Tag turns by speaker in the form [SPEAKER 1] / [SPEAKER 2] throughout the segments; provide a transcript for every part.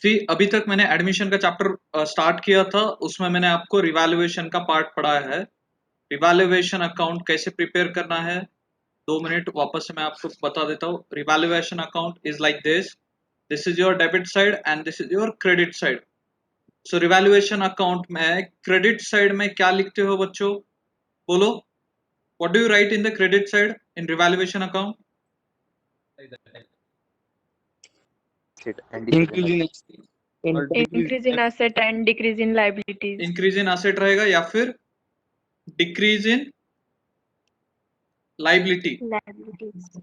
[SPEAKER 1] अभी तक मैंने एडमिशन का चैप्टर स्टार्ट किया था, उसमें मैंने आपको रिवैल्यूएशन का पार्ट पढ़ाया है। रिवैल्यूएशन अकाउंट कैसे प्रिपेयर करना है, 2 मिनट वापस से मैं आपको बता देता हूँ। Revaluation account is like this is your debit side and this is your credit side. So revaluation account में क्रेडिट साइड में क्या लिखते हो बच्चों, बोलो। What do you right in the credit side in revaluation account?
[SPEAKER 2] increase in asset and decrease in liabilities.
[SPEAKER 1] Increase in asset रहेगा या फिर decrease in liability?
[SPEAKER 2] Liabilities.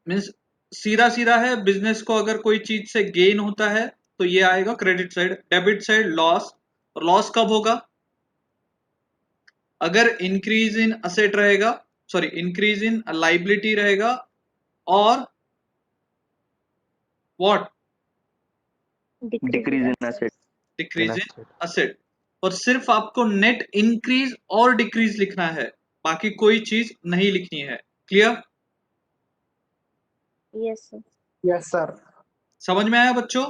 [SPEAKER 1] Means सीधा सीधा है, बिजनेस को अगर कोई चीज से गेन होता है तो ये आएगा credit side. Debit side loss, और लॉस कब होगा? अगर इंक्रीज इन असेट रहेगा, सॉरी इंक्रीज इन लाइबिलिटी रहेगा, और what,
[SPEAKER 2] Decrease in asset.
[SPEAKER 1] Decrease in asset. और सिर्फ आपको नेट इंक्रीज और डिक्रीज लिखना है, बाकी कोई चीज नहीं लिखनी है। Clear?
[SPEAKER 2] Yes, sir.
[SPEAKER 3] Yes, sir.
[SPEAKER 1] समझ में आया बच्चों?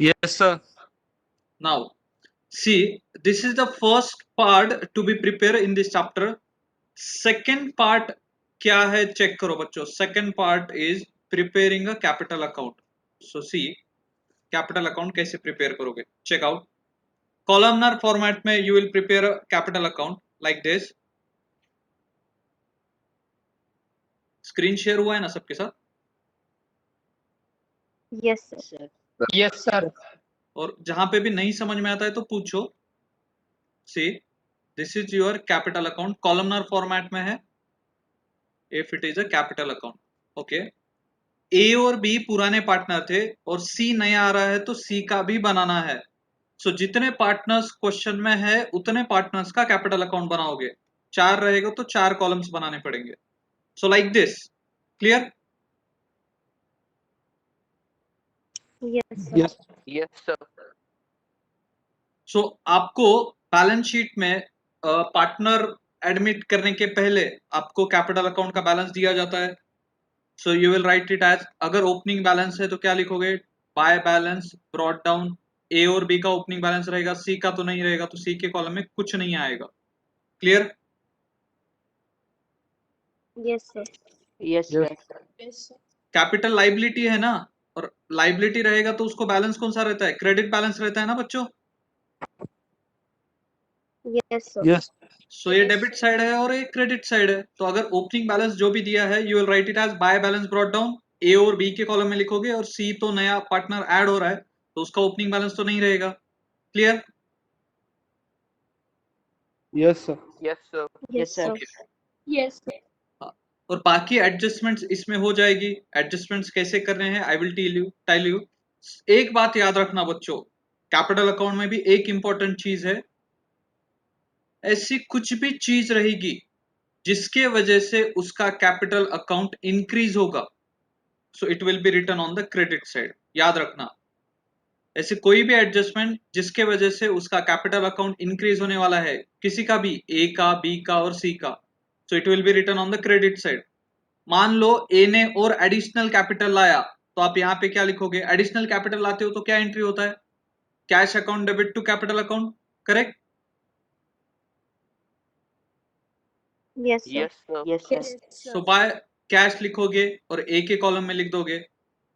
[SPEAKER 4] Yes, sir.
[SPEAKER 1] Now, see, this is the first part to be prepared in this chapter. Second part क्या है चेक करो बच्चों। Second part is preparing a capital account. So see, capital account कैसे prepare करोगे? Check out. Columnar format में you will prepare a capital account like this. Screen share हुआ है ना सबके साथ?
[SPEAKER 2] Yes, sir.
[SPEAKER 3] Yes, sir.
[SPEAKER 1] और जहां पे भी नहीं समझ में आता है तो पूछो। See, this is your capital account, columnar format में है if it is a capital account. Okay. ए और बी पुराने पार्टनर थे और सी नया आ रहा है तो सी का भी बनाना है। सो जितने पार्टनर्स क्वेश्चन में है उतने पार्टनर्स का कैपिटल अकाउंट बनाओगे। 4 रहेगा तो 4 कॉलम्स बनाने पड़ेंगे। So like this. Clear?
[SPEAKER 2] Yes, sir.
[SPEAKER 3] Yes.
[SPEAKER 4] Yes, sir.
[SPEAKER 1] सो आपको बैलेंस शीट में पार्टनर एडमिट करने के पहले आपको कैपिटल अकाउंट का बैलेंस दिया जाता है। So you will write it as, अगर ओपनिंग बैलेंस है तो क्या लिखोगे? By balance brought down. A और बी का ओपनिंग बैलेंस रहेगा, सी का तो नहीं रहेगा, तो सी के कॉलम में कुछ नहीं आएगा। Clear?
[SPEAKER 2] Yes, sir.
[SPEAKER 4] Yes,
[SPEAKER 3] Yes.
[SPEAKER 4] sir.
[SPEAKER 2] Yes, sir.
[SPEAKER 1] Capital liability है ना, और लाइबिलिटी रहेगा तो उसको बैलेंस कौन सा रहता है? क्रेडिट बैलेंस रहता है ना बच्चों।
[SPEAKER 2] Yes, sir.
[SPEAKER 3] Yes.
[SPEAKER 1] सो ये डेबिट साइड है और ये क्रेडिट साइड है। तो अगर ओपनिंग बैलेंस जो भी दिया है you will write it as by balance brought down. A और बी के कॉलम में लिखोगे, और सी तो नया पार्टनर ऐड हो रहा है तो उसका ओपनिंग बैलेंस तो नहीं रहेगा। Clear?
[SPEAKER 3] Yes, sir.
[SPEAKER 4] Yes, sir.
[SPEAKER 2] Yes, sir.
[SPEAKER 1] Okay.
[SPEAKER 2] Yes, sir.
[SPEAKER 1] और बाकी एडजस्टमेंट्स इसमें हो जाएगी। एडजस्टमेंट्स कैसे करने हैं आई विल टेल यू। एक बात याद रखना बच्चों, कैपिटल अकाउंट में भी एक इंपॉर्टेंट चीज है, ऐसी कुछ भी चीज रहेगी जिसके वजह से उसका कैपिटल अकाउंट इंक्रीज होगा, so it will be written on the credit side. याद रखना, ऐसे कोई भी एडजस्टमेंट जिसके वजह से उसका कैपिटल अकाउंट इंक्रीज होने वाला है, किसी का भी, ए का, बी का और सी का, so it will be written on the credit side. मान लो ए ने और एडिशनल कैपिटल लाया, तो आप यहाँ पे क्या लिखोगे? एडिशनल कैपिटल लाते हो तो क्या एंट्री होता है? Cash account debit to capital account. Correct?
[SPEAKER 2] Yes, sir.
[SPEAKER 4] Yes, sir.
[SPEAKER 2] Yes, sir.
[SPEAKER 1] So by cash लिखोगे और ए के कॉलम में लिख दोगे,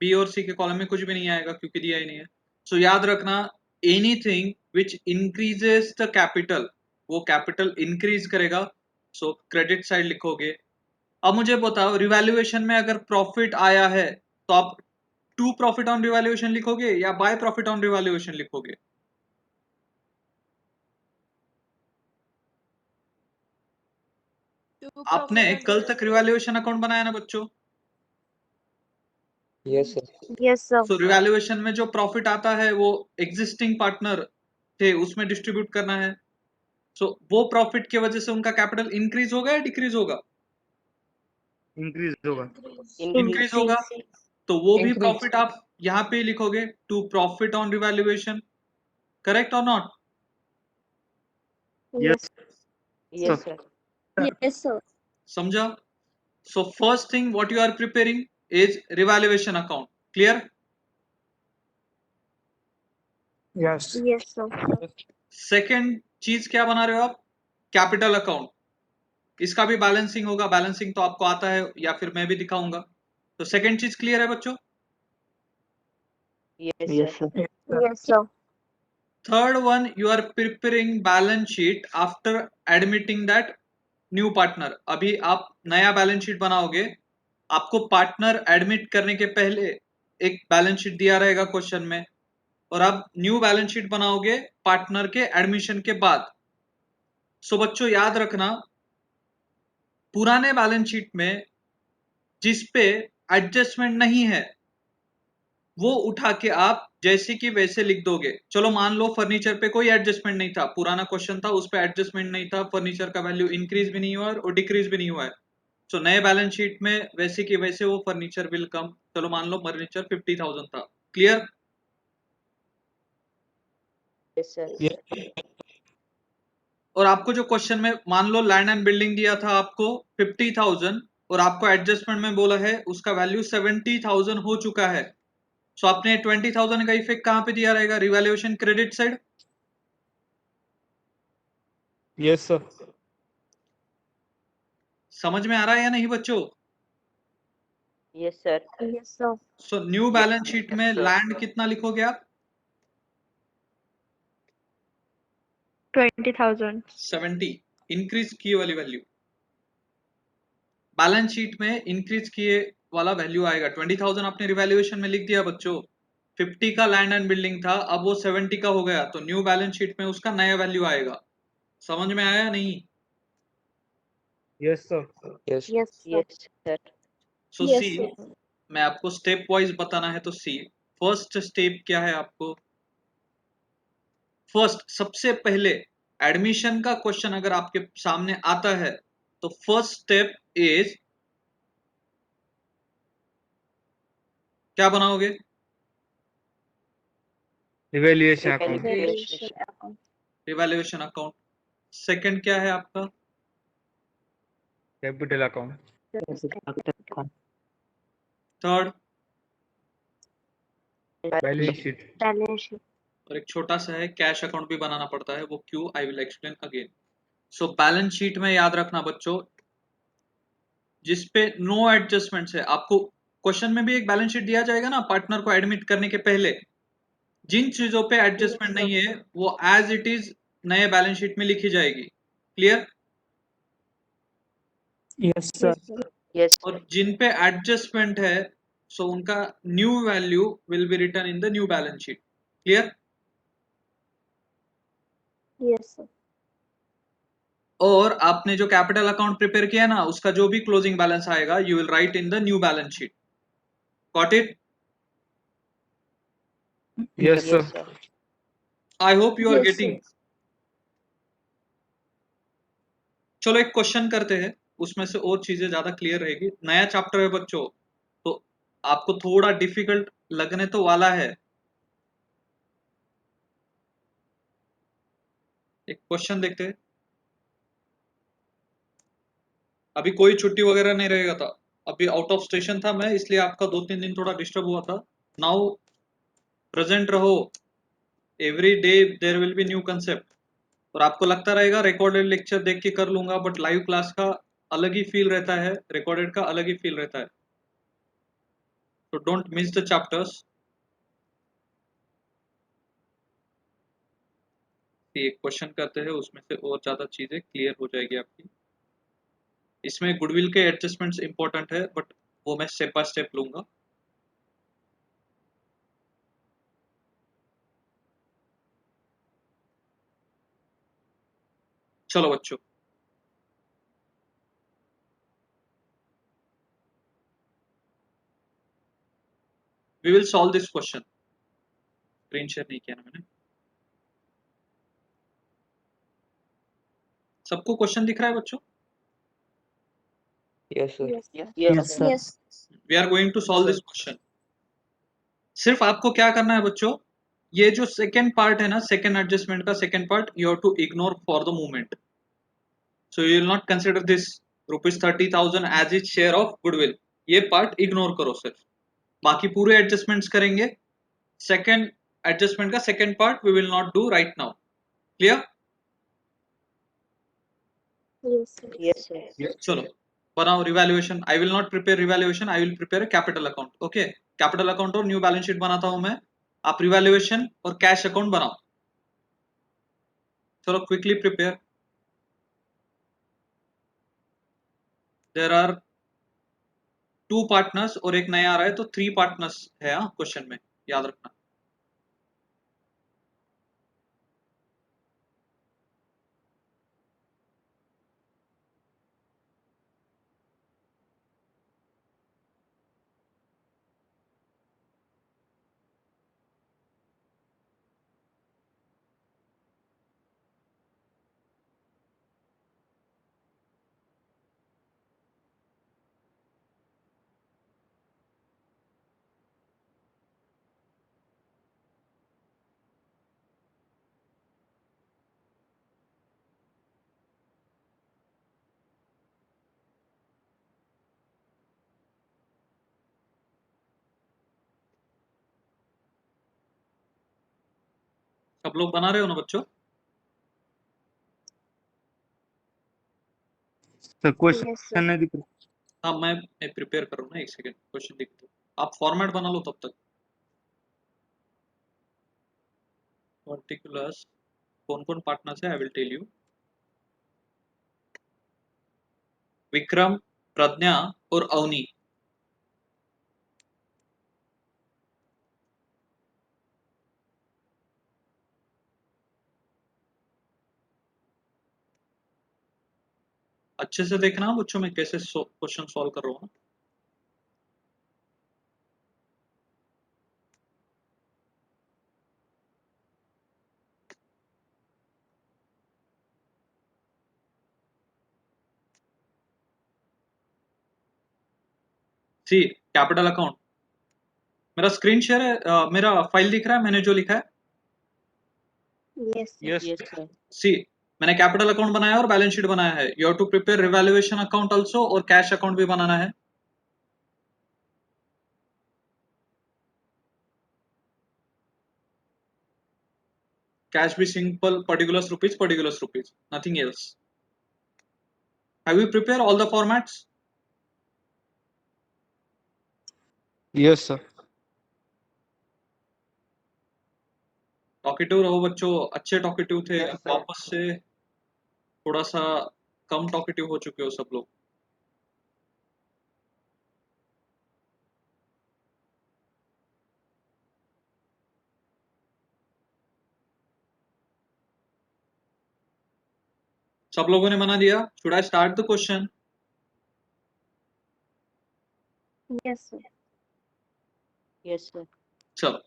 [SPEAKER 1] बी और सी के कॉलम में कुछ भी नहीं आएगा क्योंकि दिया ही नहीं है। सो याद रखना, anything which increases the capital, वो कैपिटल इंक्रीज करेगा, सो क्रेडिट साइड लिखोगे। अब मुझे बताओ, रिवैल्यूएशन में अगर प्रॉफिट आया है तो आप टू प्रॉफिट ऑन रिवैल्यूएशन लिखोगे या बाय प्रॉफिट ऑन रिवैल्यूएशन लिखोगे? आपने कल तक रिवैल्यूएशन अकाउंट बनाया ना बच्चों?
[SPEAKER 3] Yes, sir.
[SPEAKER 2] Yes, sir.
[SPEAKER 1] सो रिवैल्यूएशन में जो प्रॉफिट आता है वो एग्जिस्टिंग पार्टनर थे उसमें डिस्ट्रीब्यूट करना है। सो वो प्रॉफिट की वजह से उनका कैपिटल इंक्रीज होगा या डिक्रीज होगा?
[SPEAKER 3] Increase होगा.
[SPEAKER 1] इंक्रीज होगा। तो वो भी
[SPEAKER 3] Increase.
[SPEAKER 1] प्रॉफिट आप यहाँ पे लिखोगे, to profit on revaluation. Correct और not?
[SPEAKER 2] Yes.
[SPEAKER 4] Yes, sir.
[SPEAKER 2] Yes, sir.
[SPEAKER 1] समझा? So first thing what you are preparing, is revaluation account. Clear?
[SPEAKER 3] Yes.
[SPEAKER 2] Yes, sir.
[SPEAKER 1] Second चीज क्या बना रहे हो आप? Capital account. इसका भी बैलेंसिंग होगा. बैलेंसिंग तो आपको आता है या फिर मैं भी दिखाऊंगा. तो सेकेंड चीज क्लियर है बच्चों?
[SPEAKER 4] Yes, sir.
[SPEAKER 2] Yes, sir.
[SPEAKER 1] Third one, you are preparing balance sheet after admitting that new partner. अभी आप नया बैलेंस शीट बनाओगे. आपको पार्टनर एडमिट करने के पहले एक बैलेंस शीट दिया रहेगा क्वेश्चन में, और आप न्यू बैलेंस शीट बनाओगे पार्टनर के एडमिशन के बाद. सो बच्चों याद रखना, पुराने बैलेंस शीट में जिस पे एडजस्टमेंट नहीं है वो उठा के आप जैसे कि वैसे लिख दोगे. चलो मान लो फर्नीचर पे कोई एडजस्टमेंट नहीं था, पुराना क्वेश्चन था, उस पे एडजस्टमेंट नहीं था, फर्नीचर का वैल्यू इंक्रीज भी नहीं हुआ है और डिक्रीज भी नहीं हुआ है. सो नए बैलेंस शीट में वैसे कि वैसे वो फर्नीचर विल कम. चलो मान लो फर्नीचर 50,000 था. क्लियर?
[SPEAKER 4] Yes, sir.
[SPEAKER 1] और आपको जो क्वेश्चन में मान लो लैंड एंड बिल्डिंग दिया था आपको 50,000 और आपको एडजस्टमेंट में बोला है उसका वैल्यू 70,000 हो चुका है. सो आपने 20,000 का इफेक्ट कहां पे दिया रहेगा? Revaluation credit side.
[SPEAKER 3] Yes, sir.
[SPEAKER 1] समझ में आ रहा है या नहीं बच्चों?
[SPEAKER 4] Yes, sir.
[SPEAKER 2] Yes, sir.
[SPEAKER 1] So new balance sheet में
[SPEAKER 4] Yes, sir.
[SPEAKER 1] लैंड कितना लिखोगे आप?
[SPEAKER 2] 20,000.
[SPEAKER 1] 70. इंक्रीज किए वाली वैल्यू. बैलेंस शीट में इंक्रीज किए वाला वैल्यू आएगा. 20,000 आपने रिवैल्यूएशन में लिख दिया बच्चों. 50 का लैंड एंड बिल्डिंग था, अब वो 70 का हो गया, तो न्यू बैलेंस शीट में उसका नया वैल्यू आएगा. समझ में आया या नहीं?
[SPEAKER 3] Yes, sir.
[SPEAKER 4] Yes.
[SPEAKER 2] Yes, sir.
[SPEAKER 4] Yes, sir.
[SPEAKER 1] सो
[SPEAKER 2] Yes,
[SPEAKER 1] सी,
[SPEAKER 2] sir.
[SPEAKER 1] मैं आपको स्टेप वाइज बताना है तो सी. फर्स्ट स्टेप क्या है आपको? फर्स्ट, सबसे पहले एडमिशन का क्वेश्चन अगर आपके सामने आता है तो फर्स्ट स्टेप इज क्या बनाओगे?
[SPEAKER 3] Evaluation account.
[SPEAKER 2] Valuation account.
[SPEAKER 1] Revaluation account. Second क्या है आपका?
[SPEAKER 3] Capital account.
[SPEAKER 1] Third,
[SPEAKER 3] Balance sheet.
[SPEAKER 2] Balance sheet.
[SPEAKER 1] और एक छोटा सा है कैश अकाउंट भी बनाना पड़ता है, वो क्यों I will explain again. So balance sheet में याद रखना बच्चों, जिसपे नो एडजस्टमेंट्स है, आपको क्वेश्चन में भी एक बैलेंस शीट दिया जाएगा ना पार्टनर को एडमिट करने के पहले. जिन चीजों पे एडजस्टमेंट नहीं है वो एज इट इज नए बैलेंस शीट में लिखी जाएगी. क्लियर?
[SPEAKER 3] Yes, sir.
[SPEAKER 4] Yes.
[SPEAKER 1] और जिन पे एडजस्टमेंट है सो उनका new value will be written in the new balance sheet. Clear?
[SPEAKER 2] Yes, sir.
[SPEAKER 1] और आपने जो कैपिटल अकाउंट प्रिपेयर किया ना उसका जो भी क्लोजिंग बैलेंस आएगा you will write in the new balance sheet. Got it?
[SPEAKER 3] Yes, sir.
[SPEAKER 4] Yes, sir.
[SPEAKER 1] I hope you are
[SPEAKER 2] Yes,
[SPEAKER 1] getting. चलो एक क्वेश्चन करते हैं, उसमें से और चीजें ज्यादा क्लियर रहेगी. नया चैप्टर है बच्चों तो आपको थोड़ा डिफिकल्ट लगने तो वाला है. एक क्वेश्चन देखते हैं. अभी कोई छुट्टी वगैरह नहीं रहेगा था, अभी आउट ऑफ स्टेशन था मैं, इसलिए आपका 2-3 दिन थोड़ा डिस्टर्ब हुआ था. नाउ प्रेजेंट रहो. Every day there will be new concept. और आपको लगता रहेगा रिकॉर्डेड लेक्चर देख के कर लूंगा, बट लाइव क्लास का अलग ही फील रहता है, रिकॉर्डेड का अलग ही फील रहता है. तो डोंट मिस द चैप्टर्स. एक क्वेश्चन करते हैं, उसमें से और ज्यादा चीजें क्लियर हो जाएगी आपकी. इसमें गुडविल के एडजस्टमेंट्स इंपॉर्टेंट है, बट वो मैं स्टेप बाय स्टेप लूंगा. चलो बच्चों, we will solve this question. Screen share नहीं किया ना मैंने. सबको क्वेश्चन दिख रहा है बच्चों?
[SPEAKER 4] Yes, sir.
[SPEAKER 2] Yes.
[SPEAKER 4] Yes, sir.
[SPEAKER 2] Yes.
[SPEAKER 1] We are going to solve
[SPEAKER 4] Sir.
[SPEAKER 1] This question. सिर्फ आपको क्या करना है बच्चों, ये जो सेकेंड पार्ट है ना, सेकेंड एडजस्टमेंट का second part, you have to ignore for the moment. So you will not consider this rupees 30,000 as is share of goodwill. ये पार्ट इग्नोर करो सिर्फ, बाकी पूरे एडजस्टमेंट्स करेंगे। सेकंड एडजस्टमेंट का second part we will not do right now. Clear?
[SPEAKER 2] Yes, sir.
[SPEAKER 4] Yes, sir.
[SPEAKER 1] चलो बनाओ revaluation. I will not prepare revaluation, I will prepare capital account. Okay, capital account और new balance sheet बनाता हूं मैं, आप revaluation और cash account बनाओ। चलो quickly prepare. There are 2 partners और एक नया आ रहा है, तो 3 पार्टनर्स है क्वेश्चन में, याद रखना। सब लोग बना रहे हो ना बच्चों?
[SPEAKER 3] Sir
[SPEAKER 2] Yes,
[SPEAKER 3] question
[SPEAKER 2] sir.
[SPEAKER 3] नहीं दिख रहा।
[SPEAKER 1] हाँ मैं प्रिपेयर कर रहा हूँ ना, एक सेकेंड, क्वेश्चन लिख दो। आप फॉर्मेट बना लो तब तक। पर्टिकुलर्स कौन कौन पार्टनर्स है, I will tell you. Vikram, Pragya और अवनी। अच्छे से देखना बच्चों, मैं कैसे क्वेश्चन सॉल्व कर रहा हूँ। सी कैपिटल अकाउंट, मेरा स्क्रीन शेयर है, मेरा फाइल दिख रहा है मैंने जो लिखा है।
[SPEAKER 2] Yes, sir.
[SPEAKER 3] Yes
[SPEAKER 4] Yes, sir.
[SPEAKER 1] See मैंने कैपिटल अकाउंट बनाया और बैलेंस शीट बनाया है। You have to prepare revaluation account also, और कैश अकाउंट भी बनाना है। कैश भी simple, particulars rupees, nothing else. Have you prepared all the formats?
[SPEAKER 3] Yes sir.
[SPEAKER 1] Talkative रहो बच्चों, अच्छे टॉकेटिव थे,
[SPEAKER 3] Yes, sir.
[SPEAKER 1] वापस से थोड़ा सा कम टॉकेटिव हो चुके हो सब लोग। सब लोगों ने बना दिया? Should I start the question?
[SPEAKER 2] Yes, sir.
[SPEAKER 4] Yes, sir.
[SPEAKER 1] चलो,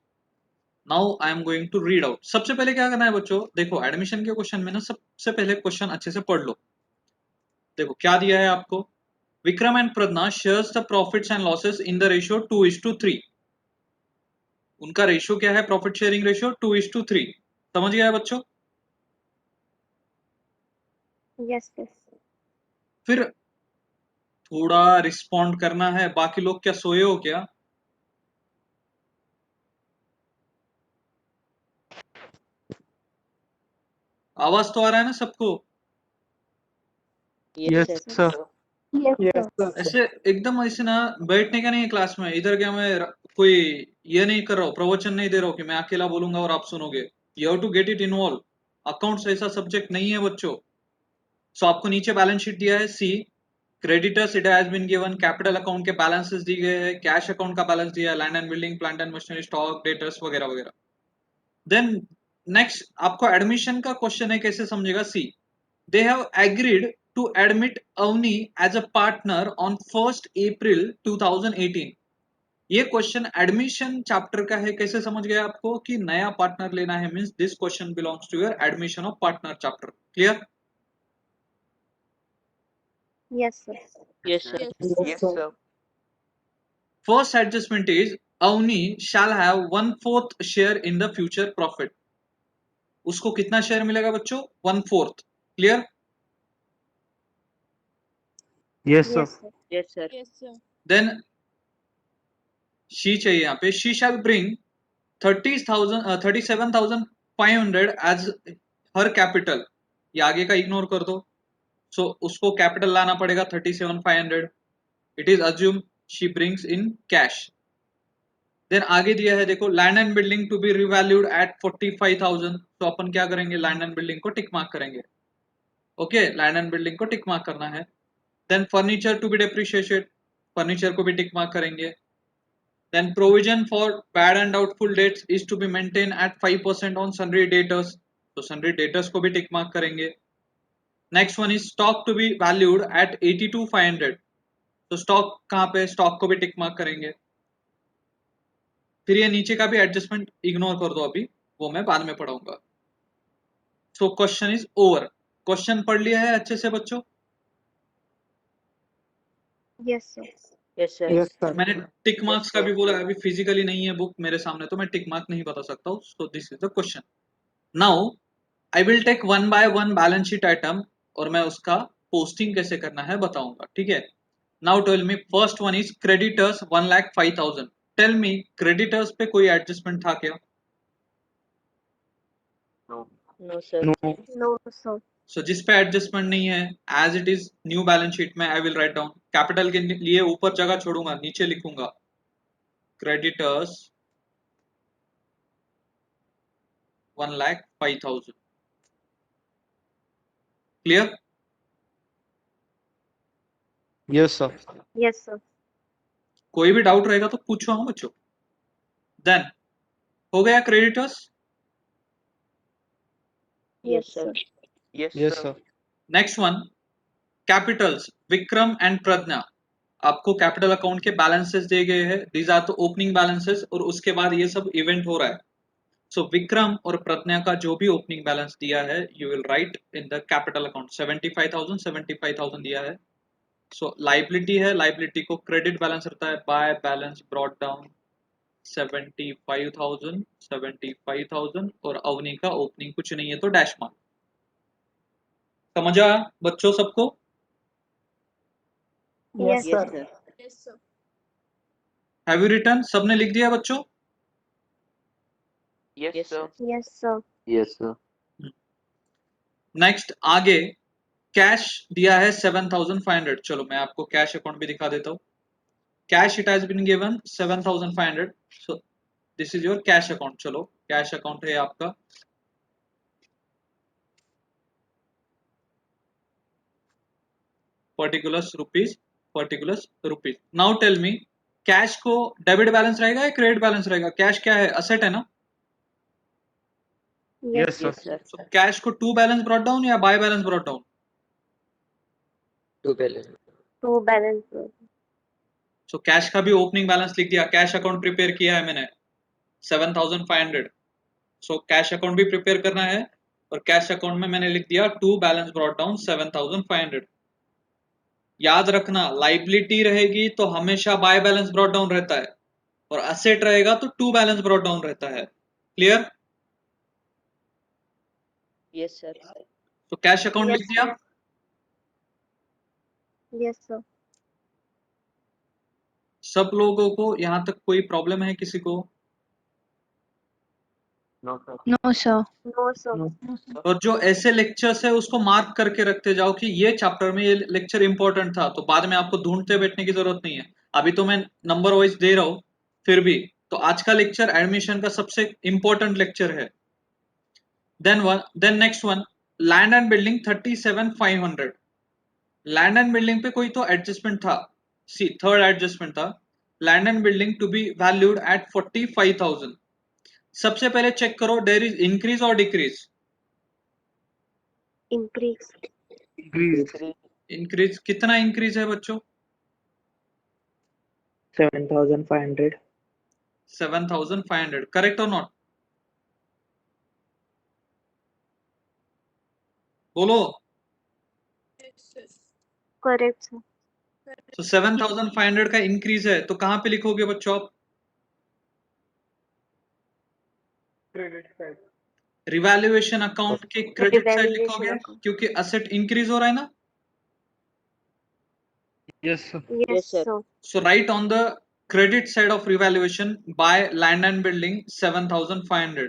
[SPEAKER 1] now I am going to read out. सबसे पहले क्या करना है बच्चों, देखो एडमिशन के क्वेश्चन में ना सबसे पहले क्वेश्चन अच्छे से पढ़ लो। देखो क्या दिया है आपको, Vikram and Pragya shares the profits and losses in the ratio 2:3। उनका रेशियो क्या है, प्रॉफिट शेयरिंग रेशियो 2:3। समझ गया है बच्चों?
[SPEAKER 2] Yes, yes.
[SPEAKER 1] फिर थोड़ा रिस्पॉन्ड करना है। बाकी लोग क्या सोए हो क्या? आवाज तो आ रहा है ना सबको?
[SPEAKER 4] Yes,
[SPEAKER 3] yes
[SPEAKER 4] sir.
[SPEAKER 3] Sir.
[SPEAKER 2] Yes,
[SPEAKER 3] yes
[SPEAKER 2] sir.
[SPEAKER 3] Sir.
[SPEAKER 1] ऐसे एकदम ऐसे ना बैठने का नहीं है क्लास में। इधर क्या मैं कोई ये नहीं कर रहा हूँ, प्रवचन नहीं दे रहा हूँ कि मैं अकेला बोलूंगा और आप सुनोगे। You have to get it involve. Accounts ऐसा सब्जेक्ट नहीं है बच्चों। सो आपको नीचे बैलेंस शीट दिया है, see creditors it has been given, capital account के बैलेंसेस दिए गए हैं, कैश अकाउंट का बैलेंस दिया है, land and building, plant and machinery, stock, debtors वगैरह वगैरह। देन नेक्स्ट आपको एडमिशन का क्वेश्चन है, कैसे समझेगा? सी they have agreed to admit Avni as a partner on 1st April 2018। ये क्वेश्चन एडमिशन चैप्टर का है। कैसे समझ गया आपको कि नया पार्टनर लेना है, means this question belongs to your admission of partner chapter. Clear?
[SPEAKER 2] Yes, sir.
[SPEAKER 4] Yes, sir.
[SPEAKER 3] Yes sir.
[SPEAKER 1] First adjustment is Avni shall have 1/4 share in the future profit. उसको कितना शेयर मिलेगा बच्चों? 1/4। Clear?
[SPEAKER 3] Yes sir.
[SPEAKER 2] Yes, sir.
[SPEAKER 4] Yes, sir.
[SPEAKER 2] Yes, sir.
[SPEAKER 1] Then she चाहिए यहाँ पे, she shall bring 37,500 as her capital. ये आगे का इग्नोर कर दो। सो उसको कैपिटल लाना पड़ेगा 37,500। It is assume she brings in cash. Then आगे दिया है देखो, land and building to be revalued at 45,000। तो अपन क्या करेंगे, लैंड एंड बिल्डिंग को टिक मार्क करेंगे। ओके, लैंड एंड बिल्डिंग को टिक मार्क करना है। Then furniture to be depreciated, furniture को भी टिक मार्क करेंगे। Then provision for bad and doubtful debts is to be maintained at 5% on sundry debtors. तो sundry debtors को भी tick mark करेंगे। Next one is stock to be valued at 82,500। तो stock कहाँ पे, स्टॉक को भी टिक मार्क करेंगे। फिर ये नीचे का भी एडजस्टमेंट इग्नोर कर दो, अभी वो मैं बाद में पढ़ाऊंगा। So question is over. Question पढ़ लिया है अच्छे से बच्चों?
[SPEAKER 2] Yes, sir.
[SPEAKER 4] Yes, sir.
[SPEAKER 3] Yes, sir.
[SPEAKER 1] मैंने टिक मार्क्स का
[SPEAKER 4] sir.
[SPEAKER 1] भी बोला, अभी फिजिकली नहीं है बुक मेरे सामने तो मैं टिक मार्क नहीं बता सकता हूँ। So this is the question. Now I will take one by one balance sheet item और मैं उसका पोस्टिंग कैसे करना है बताऊंगा, ठीक है। Now tell me, first one is creditors 1,05,000। Tell me, creditors पे कोई एडजस्टमेंट था क्या?
[SPEAKER 4] No, sir.
[SPEAKER 3] No.
[SPEAKER 2] No, sir.
[SPEAKER 1] सो जिस पे एडजस्टमेंट नहीं है, as it is new balance sheet में I will write down. Capital के लिए ऊपर जगह छोड़ूंगा, नीचे लिखूंगा creditors 1,05,000। Clear?
[SPEAKER 3] Yes, sir.
[SPEAKER 2] Yes, sir.
[SPEAKER 1] कोई भी डाउट रहेगा तो पूछो हाँ बच्चों। देन हो गया creditors.
[SPEAKER 4] Yes, sir.
[SPEAKER 3] Yes, sir.
[SPEAKER 1] Next one, capitals Vikram and Pragya. आपको कैपिटल अकाउंट के बैलेंसेस दिए गए हैं, these are the opening balances, और उसके बाद ये सब इवेंट हो रहा है। सो विक्रम और प्रज्ञा का जो भी ओपनिंग बैलेंस दिया है you will write in the capital account. 75,000 दिया है। सो लाइबिलिटी है, लाइबिलिटी को क्रेडिट बैलेंस रहता है, बाय बैलेंस ब्रॉट डाउन 75,000 और अवनी का ओपनिंग कुछ नहीं है तो डैश मार्क। समझा बच्चों सबको?
[SPEAKER 2] Yes,
[SPEAKER 4] Yes,
[SPEAKER 2] sir.
[SPEAKER 4] sir.
[SPEAKER 1] Have you written? सबने लिख दिया बच्चों?
[SPEAKER 4] Yes, sir.
[SPEAKER 2] Yes, sir.
[SPEAKER 3] Yes, sir.
[SPEAKER 1] Next आगे कैश दिया है 7,500। चलो मैं आपको कैश अकाउंट भी दिखा देता हूँ। Cash it has been given 7,500। So this is your cash account. चलो कैश अकाउंट है आपका। Particulars rupees, particulars rupees. Now tell me, cash को डेबिट बैलेंस रहेगा या क्रेडिट बैलेंस रहेगा? कैश क्या है, असेट है ना।
[SPEAKER 3] Yes, sir.
[SPEAKER 4] Yes, sir.
[SPEAKER 1] So cash को टू बैलेंस ब्रॉट डाउन या bye balance brought down?
[SPEAKER 3] To balance.
[SPEAKER 2] To balance, sir.
[SPEAKER 1] So cash का भी ओपनिंग बैलेंस लिख दिया। कैश अकाउंट प्रिपेयर किया है मैंने 7,500। सो कैश अकाउंट भी प्रिपेयर करना है और कैश अकाउंट में मैंने लिख दिया टू बैलेंस ब्रॉट डाउन 7,500। याद रखना, लाइबिलिटी रहेगी तो हमेशा बाय बैलेंस ब्रॉट डाउन रहता है और असेट रहेगा तो टू बैलेंस ब्रॉट डाउन रहता है। क्लियर?
[SPEAKER 4] Yes, sir.
[SPEAKER 1] तो कैश अकाउंट
[SPEAKER 2] Yes,
[SPEAKER 1] लिख दिया।
[SPEAKER 2] sir. Yes, sir.
[SPEAKER 1] सब लोगों को यहां तक कोई प्रॉब्लम है किसी को?
[SPEAKER 3] No, sir.
[SPEAKER 2] No, sir. No, sir.
[SPEAKER 1] और जो ऐसे लेक्चर्स है उसको मार्क करके रखते जाओ कि ये चैप्टर में ये लेक्चर इंपॉर्टेंट था, तो बाद में आपको ढूंढते बैठने की जरूरत नहीं है। अभी तो मैं नंबर वाइज दे रहा हूं, फिर भी तो आज का लेक्चर एडमिशन का सबसे इंपॉर्टेंट लेक्चर है। Then next one, land and building 37,500। Land and building पे कोई तो एडजस्टमेंट था। सी थर्ड एडजस्टमेंट था, land and building to be valued at 45,000। सबसे पहले चेक करो देयर इज इंक्रीज और डिक्रीज।
[SPEAKER 2] Increase.
[SPEAKER 3] Increase.
[SPEAKER 1] इंक्रीज कितना इंक्रीज है बच्चों?
[SPEAKER 5] 7,500.
[SPEAKER 1] 7,500, करेक्ट और नॉट? बोलो।
[SPEAKER 2] Correct, sir.
[SPEAKER 1] तो 7,500 का इंक्रीज है तो कहां पे लिखोगे बच्चों आप?
[SPEAKER 3] Credit side.
[SPEAKER 1] रिवैल्यूएशन अकाउंट के क्रेडिट साइड
[SPEAKER 2] Revaluation
[SPEAKER 1] लिखोगे
[SPEAKER 2] account.
[SPEAKER 1] क्योंकि असेट इंक्रीज हो रहा है ना।
[SPEAKER 3] Yes, sir.
[SPEAKER 2] Yes,
[SPEAKER 4] Yes, sir.
[SPEAKER 2] sir.
[SPEAKER 1] So right on the credit side of revaluation by land and building 7,500,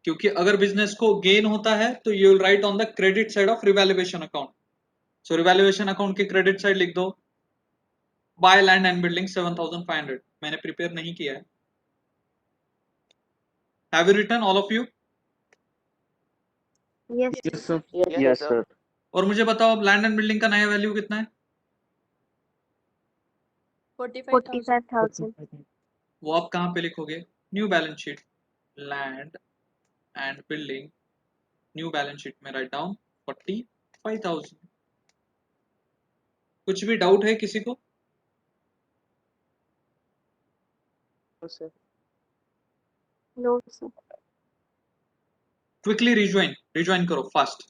[SPEAKER 1] क्योंकि अगर बिजनेस को गेन होता है तो you will right on the credit side of revaluation account. So revaluation account की credit side लिख दो by land and building 7,500. मैंने प्रिपेयर नहीं किया है. Have you written all of you?
[SPEAKER 2] Yes.
[SPEAKER 3] Yes, sir.
[SPEAKER 4] Yes, sir.
[SPEAKER 1] और मुझे बताओ अब लैंड एंड बिल्डिंग का नया वैल्यू कितना है?
[SPEAKER 2] 45,000.
[SPEAKER 1] वो आप कहां पे लिखोगे? New balance sheet, land and building, new balance sheet में राइट डाउन 45,000. कुछ भी डाउट है किसी को?
[SPEAKER 4] No, sir.
[SPEAKER 2] No, sir.
[SPEAKER 1] Quickly rejoin करो फास्ट.